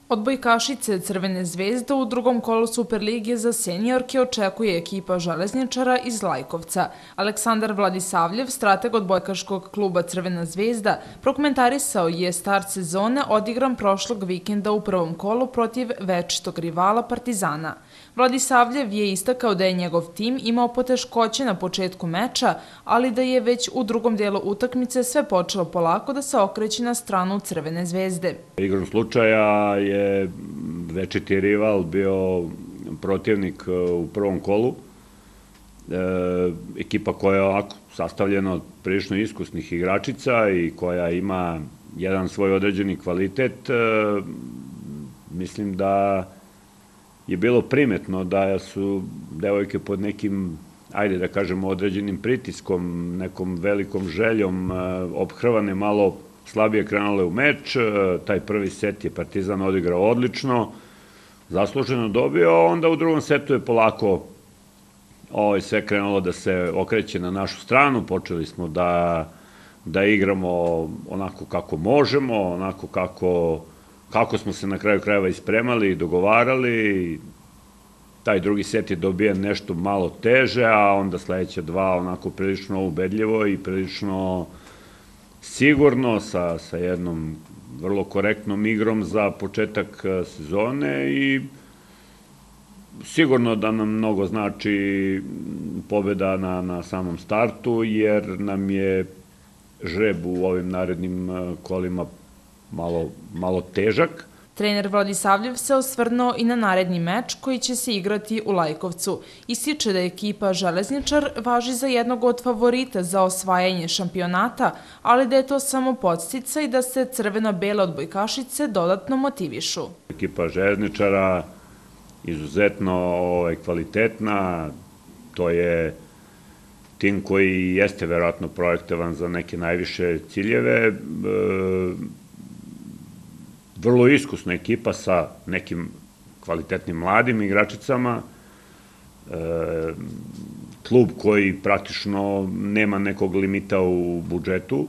Odbojkašice Crvene zvezde u drugom kolu Superlige za seniorke očekuje ekipa železničara iz Lajkovca. Aleksandar Vladisavljev, strateg odbojkaškog kluba Crvena zvezda, prokomentarisao je start sezone odigran prošlog vikenda u prvom kolu protiv večitog rivala Partizana. Vladisavljev je istakao da je njegov tim imao poteškoće na početku meča, ali da je već u drugom delu utakmice sve počelo polako da se okreće na stranu Crvene zvezde. Igrom slučaja je večiti rival bio protivnik u prvom kolu. Ekipa koja je sastavljena od prilično iskusnih igračica i koja ima jedan svoj određeni kvalitet. Mislim da je bilo primetno da su devojke pod nekim, ajde da kažemo, određenim pritiskom, nekom velikom željom, ophrvane, malo slabije krenule u meč. Taj prvi set je Partizan odigrao odlično, zasluženo dobio, onda u drugom setu je polako sve krenulo da se okreće na našu stranu. Počeli smo da igramo onako kako možemo, onako kako smo se na kraju krajeva ispremali i dogovarali. Taj drugi set je dobijen nešto malo teže, a onda sledeća dva onako prilično ubedljivo i prilično sigurno, sa jednom vrlo korektnom igrom za početak sezone i sigurno da nam mnogo znači pobeda na samom startu, jer nam je žreb u ovim narednim kolima malo težak. Trener Vladisavljev se osvrnuo i na naredni meč koji će se igrati u Lajkovcu. Ističe da ekipa Železničar važi za jednog od favorita za osvajanje šampionata, ali da je to samo podsticaj i da se crveno-bele odbojkašice dodatno motivišu. Ekipa Železničara izuzetno kvalitetna, to je tim koji jeste verovatno projektovan za neke najviše ciljeve, vrlo iskusna ekipa sa nekim kvalitetnim mladim igračicama, klub koji praktično nema nekog limita u budžetu,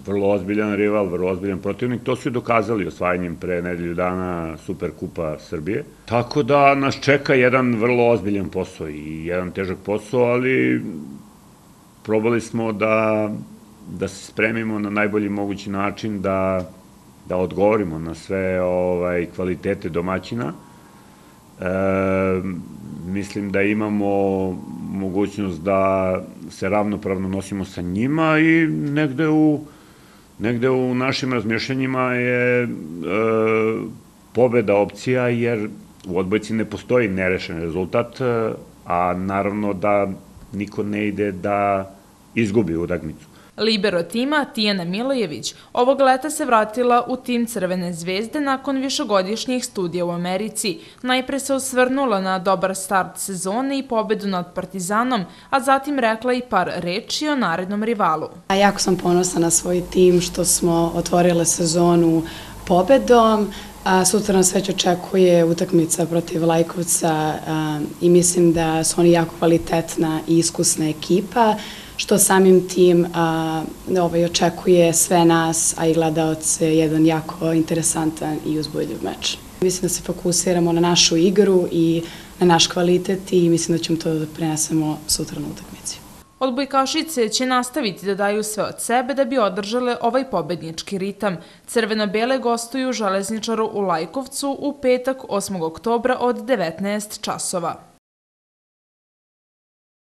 vrlo ozbiljan rival, vrlo ozbiljan protivnik. To su i dokazali osvajanjem pre nedelju dana Superkupa Srbije. Tako da nas čeka jedan vrlo ozbiljan posao i jedan težak posao, ali probali smo da se spremimo na najbolji mogući način da odgovorimo na sve kvalitete domaćina. Mislim da imamo mogućnost da se ravnopravno nosimo sa njima i negde u našim razmišljanjima je pobeda opcija, jer u odbojci ne postoji nerešen rezultat, a naravno da niko ne ide da izgubi utakmicu. Libero tima Tijana Milojević ovog leta se vratila u tim Crvene zvezde nakon višegodišnjih studija u Americi. Najpre se osvrnula na dobar start sezone i pobedu nad Partizanom, a zatim rekla i par reči o narednom rivalu. Jako sam ponosna na svoj tim što smo otvorile sezonu pobedom. Sutra nas već očekuje utakmica protiv Lajkovca i mislim da su oni jako kvalitetna i iskusna ekipa, što samim tim očekuje sve nas, a i gledaoce, jedan jako interesantan i uzbudljiv meč. Mislim da se fokusiramo na našu igru i na naš kvalitet i mislim da ćemo to da prenesemo sutra na utakmici. Odbojkašice će nastaviti da daju sve od sebe da bi održale ovaj pobednički ritam. Crveno-bele gostuju Železničaru u Lajkovcu u petak 8. oktobra od 19 časova.